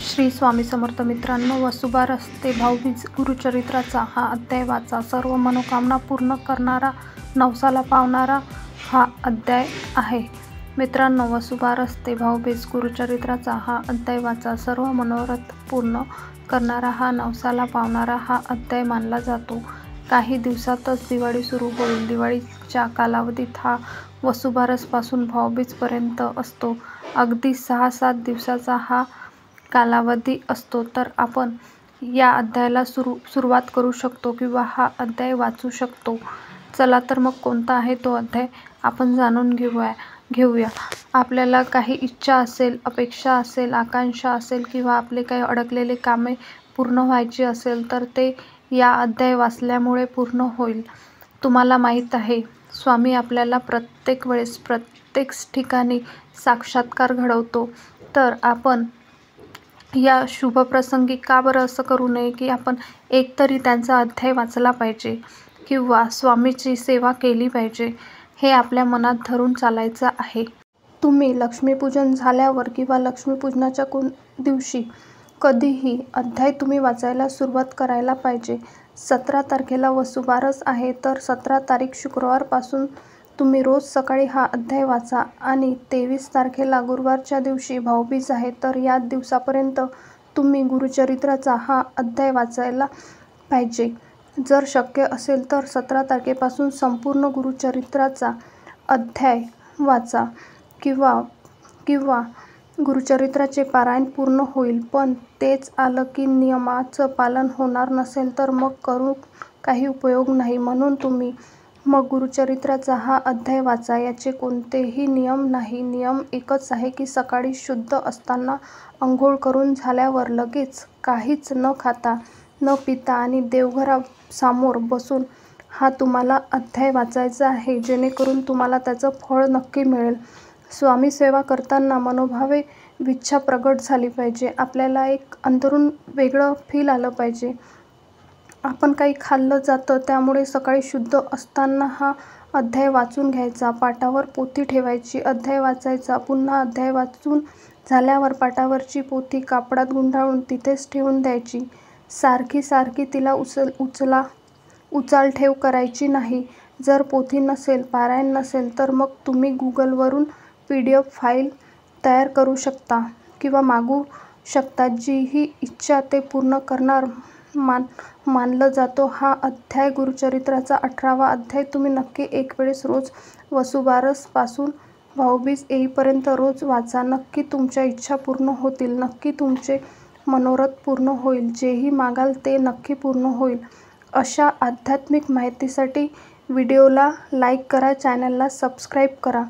श्री स्वामी समर्थ. मित्रांनो, वसुबारस ते भाऊबीज गुरुचरित्राचा हा अध्याय वाचा. सर्व मनोकामना पूर्ण करणारा, नवसाला पावणारा हा अध्याय आहे. मित्रांनो, वसुबारस ते भाऊबीज गुरुचरित्राचा हा अध्याय वाचा. सर्व मनोरथ पूर्ण करणारा हा, नवसाला पावणारा हा अध्याय मानला जातो. काही दिवसातच दिवाळी सुरू होईल. दिवाळीच्या कालावधीत हा वसुबारसपासून भाऊबीजपर्यंत असतो. अगदी 6-7 दिवसाचा हा कालावधी असतो. तर आपण या अध्यायाला सुरुवात करू शकतो किंवा हा अध्याय वाचू शकतो. चला तर मग कोणता आहे तो अध्याय आपण जाणून घेऊया. आपल्याला काही इच्छा असेल, अपेक्षा असेल, आकांक्षा असेल किंवा आपले काही अडकलेले कामे पूर्ण व्हायची असेल तर ते या अध्याय वाचल्यामुळे पूर्ण होईल. तुम्हाला माहीत आहे, स्वामी आपल्याला प्रत्येक वेळेस प्रत्येक ठिकाणी साक्षात्कार घडवतो. तर आपण या शुभप्रसंगी का बरं असं करू नये की आपण एकतरी त्यांचा अध्याय वाचला पाहिजे किंवा स्वामीची सेवा केली पाहिजे, हे आपल्या मनात धरून चालायचं आहे. तुम्ही लक्ष्मीपूजन झाल्यावर किंवा लक्ष्मीपूजनाच्या दिवशी कधीही अध्याय तुम्ही वाचायला सुरुवात करायला पाहिजे. 17 तारखेला वसुबारस आहे, तर 17 तारीख शुक्रवारपासून तुम्ही रोज सकाळी हा अध्याय वाचा आणि 23 तारखेला गुरुवारच्या दिवशी भाऊबीज आहे, तर या दिवसापर्यंत तुम्ही गुरुचरित्राचा हा अध्याय वाचायला पाहिजे. जर शक्य असेल तर 17 तारखेपासून संपूर्ण गुरुचरित्राचा अध्याय वाचा किंवा गुरुचरित्राचे पारायण पूर्ण होईल. पण तेच आलं की नियमाचं पालन होणार नसेल तर मग करून काही उपयोग नाही. म्हणून तुम्ही मग गुरुचरित्राचा हा अध्याय वाचा. याचे कोणतेही नियम नाही. नियम एकच आहे की सकाळी शुद्ध असताना अंघोळ करून झाल्यावर लगेच काहीच न खाता न पिता आणि देवघरासमोर बसून हा तुम्हाला अध्याय वाचायचा आहे, जेणेकरून तुम्हाला त्याचं फळ नक्की मिळेल. स्वामी सेवा करताना मनोभावे इच्छा प्रगट झाली पाहिजे. आपल्याला एक अंतरून वेगळं फील आलं पाहिजे. आपण काही खाल्लं जातं, त्यामुळे सकाळी शुद्ध असताना हा अध्याय वाचून घ्यायचा. पाटावर पोथी ठेवायची, अध्याय वाचायचा. पुन्हा अध्याय वाचून झाल्यावर पाटावरची पोथी कापडात गुंडाळून तिथेच ठेवून द्यायची. सारखी तिला उचलठेव करायची नाही. जर पोथी नसेल, पारायण नसेल तर मग तुम्ही गुगलवरून PDF फाईल तयार करू शकता किंवा मागवू शकता. जीही इच्छा ते पूर्ण करणार मानलं जातो. हा अध्याय गुरुचरित्राचा 18वा अध्याय तुम्ही नक्की एक वेळेस रोज वसुबारस पासून भाऊबीज येईपर्यंत रोज वाचा. नक्की तुमच्या इच्छा पूर्ण होतील. नक्की तुमचे मनोरथ पूर्ण होईल. जेही मागाल ते नक्की पूर्ण होईल. अशा आध्यात्मिक माहितीसाठी व्हिडिओला लाईक करा, चॅनलला सबस्क्राईब करा.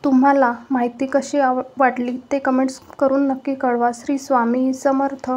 तुम्हाला माहिती कशी वाटली ते कमेंट्स करून नक्की कळवा. श्री स्वामी समर्थ.